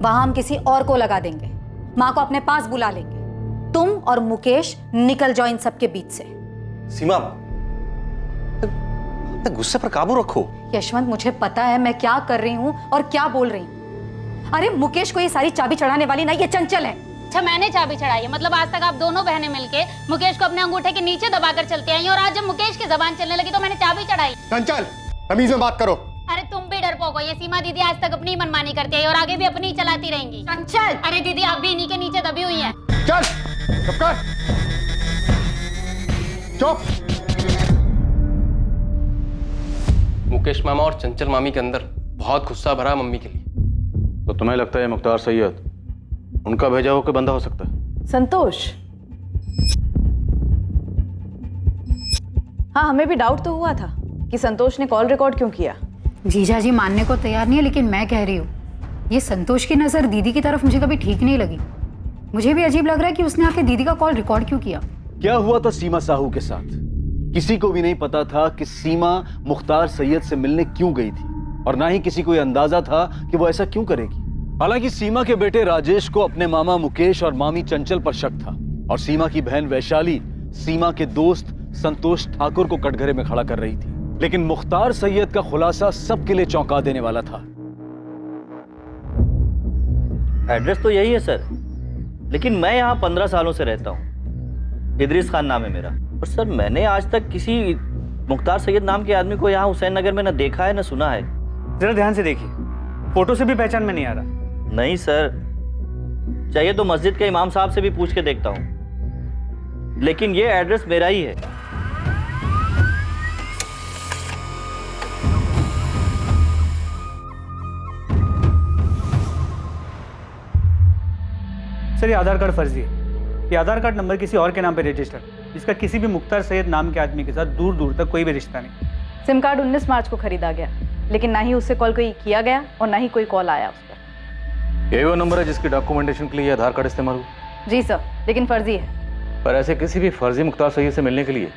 वहां हम किसी और को लगा देंगे, माँ को अपने पास बुला लेंगे। तुम और मुकेश निकल जाओ इन सबके बीच से। सीमा, गुस्से पर काबू रखो। यशवंत, मुझे पता है मैं क्या कर रही हूँ और क्या बोल रही हूँ। अरे मुकेश को ये सारी चाबी चढ़ाने वाली ना, ये चंचल है। अच्छा, मैंने चाबी चढ़ाई है? मतलब आज तक आप दोनों बहनें मिलके मुकेश को अपने अंगूठे के नीचे दबाकर चलती आई और आज जब मुकेश की जबान चलने लगी तो मैंने चाबी चढ़ाई। चंचल, तमीज में बात करो। अरे तुम भी डरपोक हो। ये सीमा दीदी आज तक अपनी मनमानी करती है और आगे भी अपनी चलाती रहेंगी। चंचल! अरे दीदी, आप भी इन्हीं के नीचे दबी हुई हैं। चल, चुप कर। चुप। मुकेश मामा और चंचल मामी के अंदर बहुत गुस्सा भरा मम्मी के लिए। तो तुम्हें लगता है मुख्तार सैयद उनका भेजा हुआ कोई बंदा हो सकता है? संतोष, हाँ हमें भी डाउट तो हुआ था कि संतोष ने कॉल रिकॉर्ड क्यों किया। जीजा जी मानने को तैयार नहीं है, लेकिन मैं कह रही हूँ ये संतोष की नज़र दीदी की तरफ मुझे कभी ठीक नहीं लगी। मुझे भी अजीब लग रहा है कि उसने आके दीदी का कॉल रिकॉर्ड क्यों किया। क्या हुआ था सीमा साहू के साथ? किसी को भी नहीं पता था कि सीमा मुख्तार सैयद से मिलने क्यों गई थी, और ना ही किसी को यह अंदाजा था कि वो ऐसा क्यों करेगी। हालांकि सीमा के बेटे राजेश को अपने मामा मुकेश और मामी चंचल पर शक था, और सीमा की बहन वैशाली सीमा के दोस्त संतोष ठाकुर को कटघरे में खड़ा कर रही थी। लेकिन मुख्तार सैयद का खुलासा सबके लिए चौंका देने वाला था। एड्रेस तो यही है सर, लेकिन मैं यहाँ 15 सालों से रहता हूँ। इदरीस खान नाम है मेरा। और सर मैंने आज तक किसी मुख्तार सैयद नाम के आदमी को यहाँ हुसैन नगर में न देखा है न सुना है। जरा ध्यान से देखिए, फोटो से भी पहचान में नहीं आ रहा। नहीं सर, चाहिए तो मस्जिद के इमाम साहब से भी पूछ के देखता हूँ, लेकिन ये एड्रेस मेरा ही है। सर ये आधार कार्ड फर्जी है। ये आधार कार्ड नंबर किसी और के नाम पे रजिस्टर्ड, इसका किसी भी मुख्तार सैयद नाम के आदमी के साथ दूर दूर तक कोई भी रिश्ता नहीं। सिम कार्ड 19 मार्च को खरीदा गया, लेकिन ना ही उससे कॉल कोई किया गया और ना ही कोई कॉल आया उस पर। यही वो नंबर है जिसकी डॉक्यूमेंटेशन के लिए आधार कार्ड इस्तेमाल हुआ? जी सर, लेकिन फर्जी है। पर ऐसे किसी भी फर्जी मुख्तार सैयद से मिलने के लिए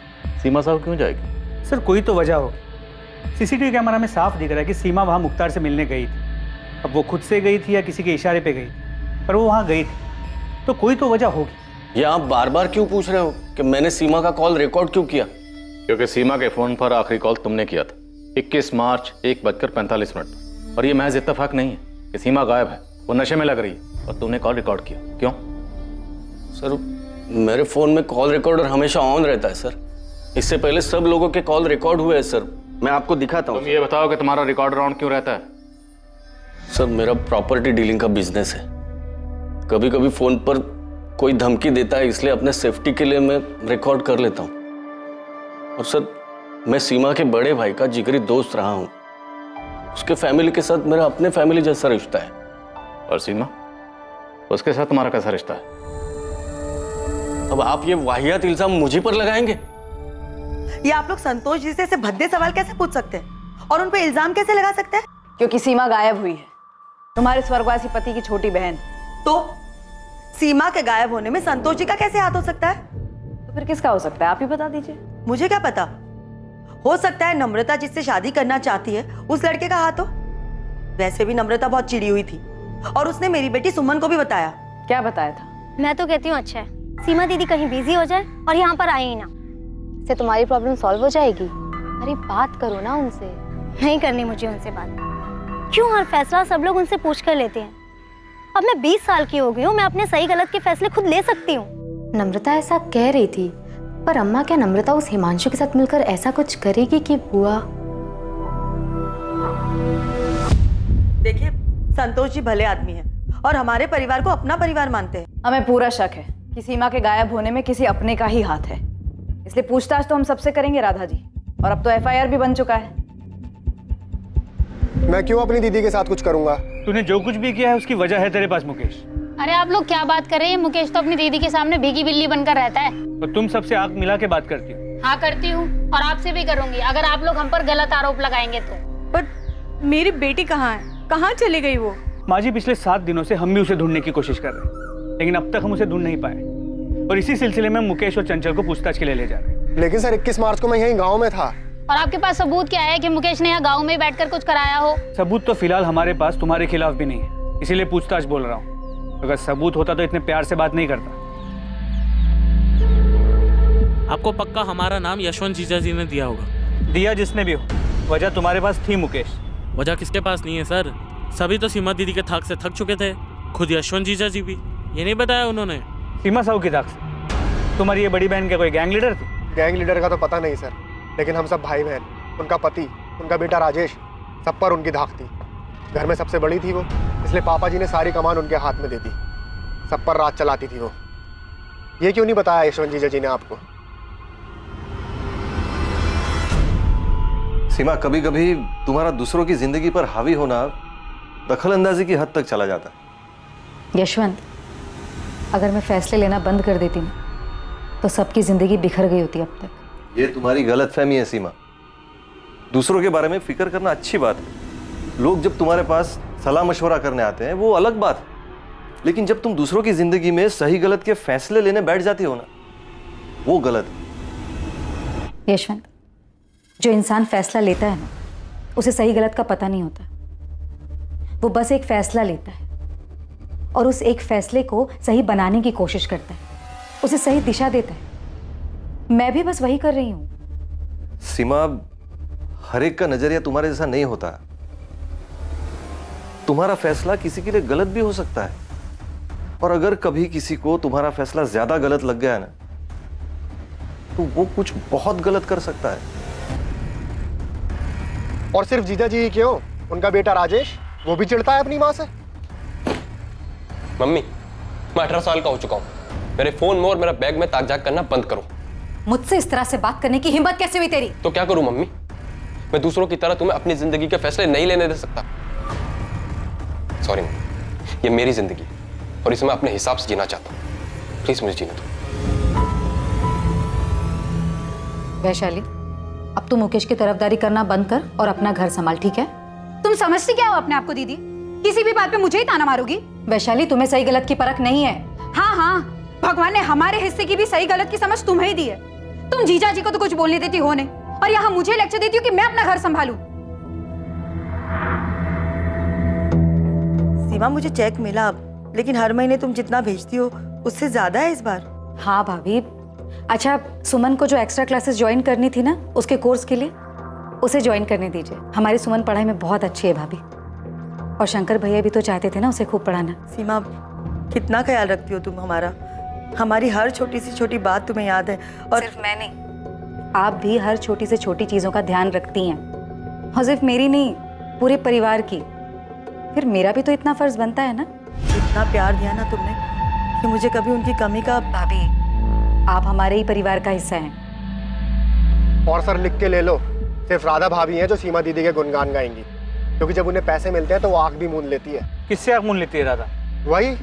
सीमा साहू क्यों जाएगी? सर कोई तो वजह होगी। सीसीटीवी कैमरा में साफ दिख रहा है कि सीमा वहाँ मुख्तार से मिलने गई थी। अब वो खुद से गई थी या किसी के इशारे पे गई थी, पर वो वहाँ गई थी, तो कोई तो वजह होगी। ये आप बार बार क्यों पूछ रहे हो कि मैंने सीमा का कॉल रिकॉर्ड क्यों किया? क्योंकि सीमा के फोन पर आखिरी कॉल तुमने किया था 21 मार्च 1:45 पर, और ये महज इत्तेफाक नहीं है कि सीमा गायब है, वो नशे में लग रही है और तुमने कॉल रिकॉर्ड किया। क्यों? सर मेरे फोन में कॉल रिकॉर्डर हमेशा ऑन रहता है सर। इससे पहले सब लोगों के कॉल रिकॉर्ड हुए हैं सर, मैं आपको दिखाता हूँ। तुम ये बताओ कि तुम्हारा रिकॉर्डर ऑन क्यों रहता है? सर मेरा प्रॉपर्टी डीलिंग का बिजनेस है। कभी कभी फोन पर कोई धमकी देता है, इसलिए अपने सेफ्टी के लिए मैं रिकॉर्ड कर लेता हूँ। और सर मैं सीमा के बड़े भाई का जिगरी दोस्त रहा हूँ। उसके फैमिली के साथ मेरा अपने फैमिली जैसा रिश्ता है। और सीमा, उसके साथ तुम्हारा कैसा रिश्ता है? अब आप ये वाहियात इल्जाम मुझे पर लगाएंगे? ये आप लोग संतोष जी से ऐसे भद्दे सवाल कैसे पूछ सकते हैं और उन पे इल्जाम कैसे लगा सकते हैं? क्योंकि सीमा गायब हुई है, तुम्हारे स्वर्गवासी पति की छोटी बहन। तो सीमा के गायब होने में संतोष जी का कैसे हाथ हो सकता है? तो फिर किसका हो सकता है, आप ही बता दीजिए। मुझे क्या पता, हो सकता है नम्रता जिससे शादी करना चाहती है उस लड़के का हाथ हो। वैसे भी नम्रता बहुत चिड़ी हुई थी और उसने मेरी बेटी सुमन को भी बताया। क्या बताया था? मैं तो कहती हूँ अच्छा है सीमा दीदी कहीं बिजी हो जाए और यहाँ पर आए ही ना, इससे तुम्हारी प्रॉब्लम सॉल्व हो जाएगी। अरे बात करो ना उनसे। नहीं करनी मुझे उनसे बात। क्यों हर फैसला सब लोग उनसे पूछ कर लेते हैं? अब मैं 20 साल की हो गई हूँ, मैं अपने सही गलत के फैसले खुद ले सकती हूँ। नम्रता ऐसा कह रही थी, पर अम्मा क्या नम्रता उस हिमांशु के साथ मिलकर ऐसा कुछ करेगी कि बुआ? देखिए संतोष जी भले आदमी हैं और हमारे परिवार को अपना परिवार मानते हैं। हमें पूरा शक है कि सीमा के गायब होने में किसी अपने का ही हाथ है, इसलिए पूछताछ तो हम सबसे करेंगे राधा जी। और अब तो FIR भी बन चुका है। मैं क्यों अपनी दीदी के साथ कुछ करूंगा? तूने जो कुछ भी किया है उसकी वजह है तेरे पास मुकेश। अरे आप लोग क्या बात कर रहे हैं? मुकेश तो अपनी दीदी के सामने भीगी बिल्ली बनकर रहता है। और तुम सबसे आंख मिला के बात करती हो। हाँ करती हूँ, और आपसे भी करूंगी अगर आप लोग हम पर गलत आरोप लगाएंगे तो। पर मेरी बेटी कहाँ है? कहाँ चली गई वो? माँ जी पिछले 7 दिनों से हम भी उसे ढूंढने की कोशिश कर रहे हैं, लेकिन अब तक हम उसे ढूंढ नहीं पाए। और इसी सिलसिले में मुकेश और चंचल को पूछताछ के लिए ले जा रहे हैं। लेकिन सर 21 मार्च को मैं यहीं गाँव में था। और आपके पास सबूत क्या है कि मुकेश ने यहाँ गाँव में बैठकर कुछ कराया हो? सबूत तो फिलहाल हमारे पास तुम्हारे खिलाफ भी नहीं है, इसीलिए पूछताछ बोल रहा हूँ। अगर सबूत होता तो इतने प्यार से बात नहीं करता। आपको पक्का हमारा नाम यशवंत जीजा जी ने दिया होगा। दिया जिसने भी हो, वजह तुम्हारे पास थी मुकेश। वजह किसके पास नहीं है सर, सभी तो सीमा दीदी के थाक से थक चुके थे, खुद यशवंत जीजा जी भी। ये नहीं बताया उन्होंने? सीमा साहू की थाक से? तुम्हारी ये बड़ी बहन क्या कोई गैंग लीडर थी? गैंग लीडर का तो पता नहीं सर, लेकिन हम सब भाई बहन, उनका पति, उनका बेटा राजेश, सब पर उनकी धाक थी। घर में सबसे बड़ी थी वो, इसलिए पापा जी ने सारी कमान उनके हाथ में दे दी। सब पर राज चलाती थी वो। ये क्यों नहीं बताया यशवंत जीजा जी ने आपको? सीमा, कभी कभी तुम्हारा दूसरों की जिंदगी पर हावी होना दखल अंदाजी की हद तक चला जाता है। यशवंत, अगर मैं फैसले लेना बंद कर देती ना तो सबकी जिंदगी बिखर गई होती अब तक। ये तुम्हारी गलतफहमी है सीमा। दूसरों के बारे में फिक्र करना अच्छी बात है। लोग जब तुम्हारे पास सलाह मशवरा करने आते हैं वो अलग बात है, लेकिन जब तुम दूसरों की जिंदगी में सही गलत के फैसले लेने बैठ जाती हो ना, वो गलत है। यशवंत, जो इंसान फैसला लेता है ना उसे सही गलत का पता नहीं होता। वो बस एक फैसला लेता है और उस एक फैसले को सही बनाने की कोशिश करता है, उसे सही दिशा देता है। मैं भी बस वही कर रही हूं। सीमा, हर एक का नजरिया तुम्हारे जैसा नहीं होता। तुम्हारा फैसला किसी के लिए गलत भी हो सकता है, और अगर कभी किसी को तुम्हारा फैसला ज्यादा गलत लग गया ना तो वो कुछ बहुत गलत कर सकता है। और सिर्फ जीजा जी ही क्यों, उनका बेटा राजेश वो भी चिढ़ता है अपनी माँ से। मम्मी, मैं 18 साल का हो चुका हूँ। मेरे फोन में और मेरा बैग में ताक झाक करना बंद करो। मुझसे इस तरह से बात करने की हिम्मत कैसे हुई तेरी? तो क्या करूं मम्मी? मैं दूसरों की तरह तुम्हें अपनी जिंदगी के फैसले नहीं लेने दे सकता। सॉरी मम्मी, ये मेरी जिंदगी है और इसे मैं अपने हिसाब से जीना चाहता हूँ। प्लीज मुझे जीने दो। वैशाली, अब तू मुकेश की तरफदारी करना बंद कर और अपना घर संभाल, ठीक है? तुम समझती क्या हो अपने आप को दीदी? किसी भी बात पे मुझे ही ताना मारोगी? वैशाली, तुम्हें सही गलत की परख नहीं है। हाँ हाँ, भगवान ने हमारे हिस्से की भी सही गलत की समझ तुम्हें ही दी है। तुम जीजा जी को तो कुछ बोलने देती हो नहीं, और यहाँ मुझे लेक्चर देती हो कि मैं अपना घर संभालूं। सीमा, मुझे चेक मिला, लेकिन हर महीने तुम जितना भेजती हो उससे ज्यादा है इस बार। हाँ भाभी। अच्छा, सुमन को जो एक्स्ट्रा क्लासेस ज्वाइन करनी थी ना उसके कोर्स के लिए, उसे ज्वाइन करने दीजिए। हमारी सुमन पढ़ाई में बहुत अच्छी है भाभी, और शंकर भैया भी तो चाहते थे ना उसे खूब पढ़ाना। सीमा, कितना ख्याल रखती हो तुम हमारा। हमारी हर छोटी सी छोटी बात तुम्हें याद है। और सिर्फ मैं नहीं, आप भी हर छोटी से छोटी चीजों का ध्यान रखती हैं, और सिर्फ मेरी नहीं, पूरे परिवार की। फिर मेरा भी तो इतना फर्ज बनता है ना। इतना प्यार दिया ना तुमने कि मुझे कभी उनकी कमी का। भाभी, आप हमारे ही परिवार का हिस्सा हैं। और सर लिख के ले लो, सिर्फ राधा भाभी हैं जो सीमा दीदी के गुणगान गाएंगी, क्योंकि जब उन्हें पैसे मिलते हैं तो वो आंख भी मूंद लेती है। किससे आंख मूंद लेती है राधा? वही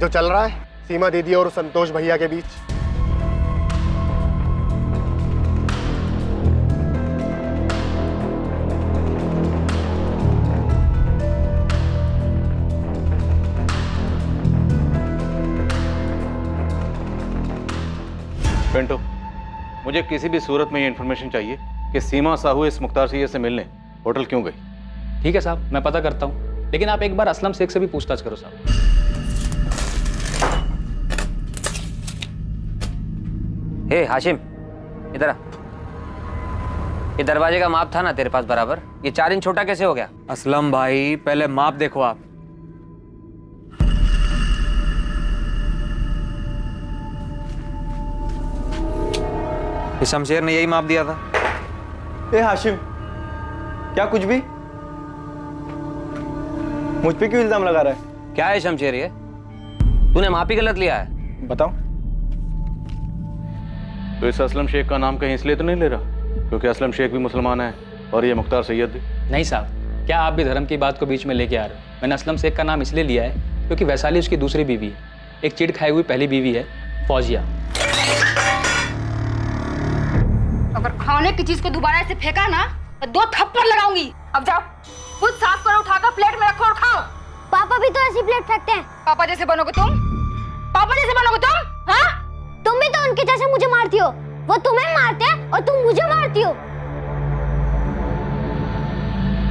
जो चल रहा है सीमा दीदी और संतोष भैया के बीच। पिंटू, मुझे किसी भी सूरत में ये इन्फॉर्मेशन चाहिए कि सीमा साहू इस मुख्तार सैयद से मिलने होटल क्यों गई। ठीक है साहब, मैं पता करता हूँ, लेकिन आप एक बार असलम शेख से भी पूछताछ करो साहब। हे हाशिम, इधर आ। ये दरवाजे का माप था ना तेरे पास बराबर, ये 4 इंच छोटा कैसे हो गया? असलम भाई, पहले माप देखो आप। ये शमशेर ने यही माप दिया था। ए हाशिम, क्या कुछ भी? मुझ पे क्यों इल्जाम लगा रहा है? क्या है शमशेर ये? तूने माप ही गलत लिया है। बताओ। तो इस असलम शेख का नाम कहीं इसलिए तो नहीं ले रहा क्योंकि असलम शेख भी मुसलमान है और ये मुख्तार सैयद भी? नहीं साहब, क्या आप भी धर्म की बात को बीच में लेके आ रहे हो? मैंने असलम शेख का नाम इसलिए लिया है क्योंकि वैशाली उसकी दूसरी बीवी है, एक चिढ़ खाई हुई पहली बीवी है फौजिया। अगर खाने की चीज को दोबारा ऐसे फेंका ना तो 2 थप्पड़ लगाऊंगी। अब जाओ, खुद साफ करो, उठाकर प्लेट में रखो और खाओ। पापा भी तो ऐसी प्लेट फेंकते हैं। पापा जैसे बनोगे तुम? पापा जैसे बनोगे तुम? हाँ? तुम भी तो उनके जैसे मुझे मारती हो। वो तुम्हें मारते हैं और तुम मुझे मारती हो।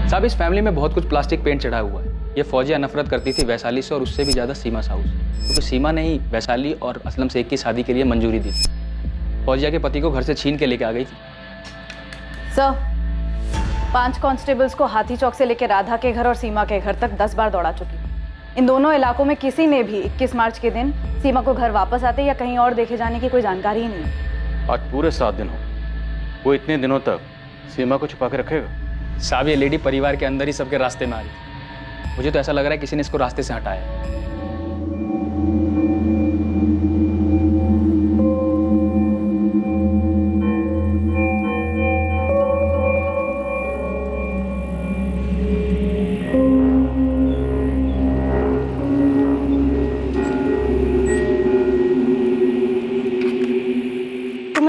साहब, इस फैमिली में बहुत कुछ प्लास्टिक पेंट चढ़ा हुआ है। ये फौजिया नफरत करती थी वैशाली से और उससे भी ज्यादा सीमा साहू से, क्योंकि सीमा ने ही वैशाली और असलम शेख की शादी के लिए मंजूरी दी थी। फौजिया के पति को घर से छीन के लेके आ गई थी। सर, 5 कांस्टेबल्स को हाथी चौक से लेकर राधा के घर और सीमा के घर तक 10 बार दौड़ा चुकी। इन दोनों इलाकों में किसी ने भी 21 मार्च के दिन सीमा को घर वापस आते या कहीं और देखे जाने की कोई जानकारी ही नहीं है। आज पूरे 7 दिन हो, वो इतने दिनों तक सीमा को छुपा के रखेगा? साहब, ये लेडी परिवार के अंदर ही सबके रास्ते में आ रही थी। मुझे तो ऐसा लग रहा है किसी ने इसको रास्ते से हटाया।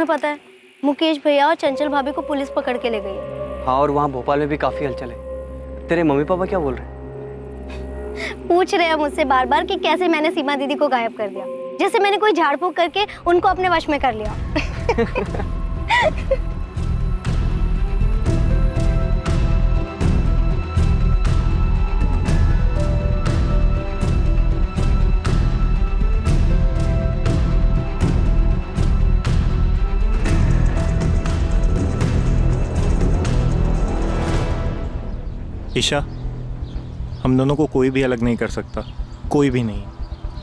तुम्हें पता है मुकेश भैया और चंचल भाभी को पुलिस पकड़ के ले गई है। हाँ, और वहाँ भोपाल में भी काफी हलचल है। तेरे मम्मी पापा क्या बोल रहे हैं? पूछ रहे हैं मुझसे बार बार कि कैसे मैंने सीमा दीदी को गायब कर दिया, जैसे मैंने कोई झाड़ फूक करके उनको अपने वश में कर लिया। ईशा, हम दोनों को कोई भी अलग नहीं कर सकता, कोई भी नहीं।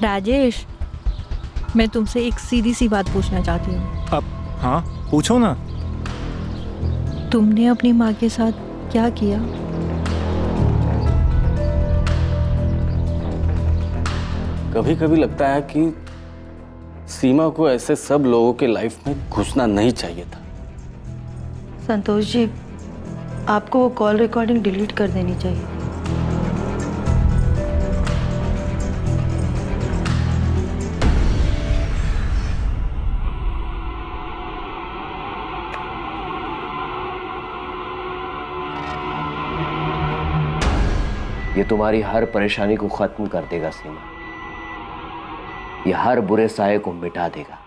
राजेश, मैं तुमसे एक सीधी सी बात पूछना चाहती हूँ। अब हाँ, पूछो ना। तुमने अपनी माँ के साथ क्या किया? कभी कभी लगता है कि सीमा को ऐसे सब लोगों के लाइफ में घुसना नहीं चाहिए था। संतोष जी, आपको वो कॉल रिकॉर्डिंग डिलीट कर देनी चाहिए। ये तुम्हारी हर परेशानी को खत्म कर देगा सीमा। ये हर बुरे साये को मिटा देगा।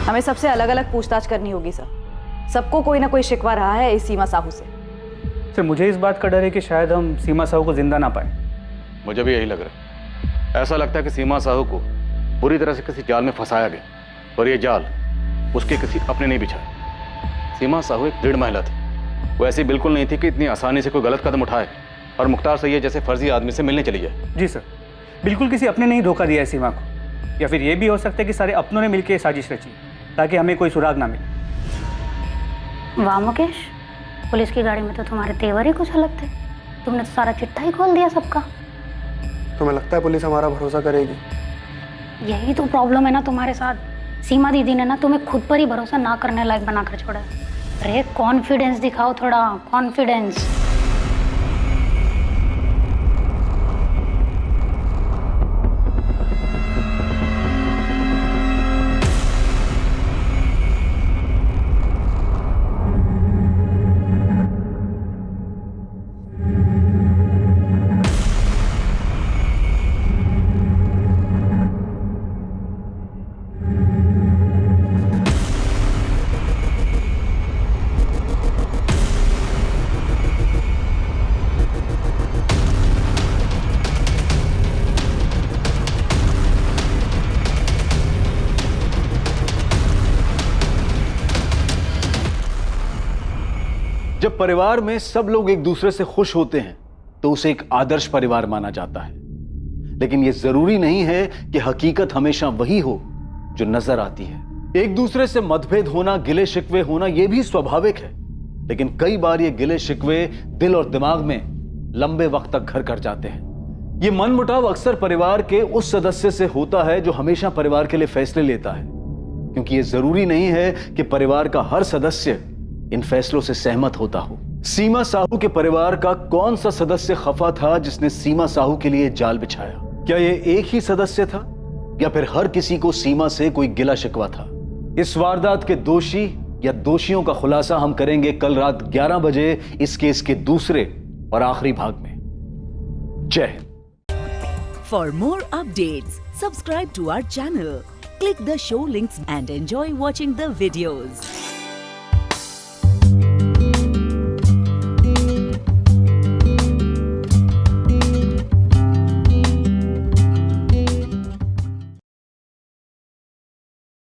हमें सबसे अलग अलग पूछताछ करनी होगी सर। सबको कोई ना कोई शिकवा रहा है इस सीमा साहू से। सर, मुझे इस बात का डर है कि शायद हम सीमा साहू को जिंदा ना पाए। मुझे भी यही लग रहा है। ऐसा लगता है कि सीमा साहू को बुरी तरह से किसी जाल में फंसाया गया और ये जाल उसके किसी अपने नहीं बिछाए। सीमा साहू एक दृढ़ महिला थी। वो ऐसी बिल्कुल नहीं थी कि इतनी आसानी से कोई गलत कदम उठाए और मुख्तार सैयद जैसे फर्जी आदमी से मिलने चली जाए। जी सर, बिल्कुल किसी अपने ने ही धोखा दिया है सीमा को, या फिर ये भी हो सकता है कि सारे अपनों ने मिलकर साजिश रची ताकि हमें कोई सुराग ना मिले। वाह मुकेश, पुलिस की गाड़ी में तो तुम्हारे तेवर ही कुछ अलग थे। तुमने तो सारा चिट्ठा ही खोल दिया सबका। तुम्हें लगता है पुलिस हमारा भरोसा करेगी? यही तो प्रॉब्लम है ना तुम्हारे साथ। सीमा दीदी ने ना तुम्हें खुद पर ही भरोसा ना करने लायक बनाकर छोड़ा है। अरे कॉन्फिडेंस दिखाओ, थोड़ा कॉन्फिडेंस। जब परिवार में सब लोग एक दूसरे से खुश होते हैं तो उसे एक आदर्श परिवार माना जाता है। लेकिन यह जरूरी नहीं है कि हकीकत हमेशा वही हो जो नजर आती है। एक दूसरे से मतभेद होना, गिले शिकवे होना, यह भी स्वाभाविक है। लेकिन कई बार ये गिले शिकवे दिल और दिमाग में लंबे वक्त तक घर कर जाते हैं। ये मनमुटाव अक्सर परिवार के उस सदस्य से होता है जो हमेशा परिवार के लिए फैसले लेता है, क्योंकि ये जरूरी नहीं है कि परिवार का हर सदस्य इन फैसलों से सहमत होता हो। सीमा साहू के परिवार का कौन सा सदस्य खफा था जिसने सीमा साहू के लिए जाल बिछाया? क्या ये एक ही सदस्य था या फिर हर किसी को सीमा से कोई गिला शिकवा था? इस वारदात के दोषी या दोषियों का खुलासा हम करेंगे कल रात 11 बजे इस केस के दूसरे और आखिरी भाग में। जय Hind. For more updates, subscribe to our channel, click the show links and enjoy watching the videos.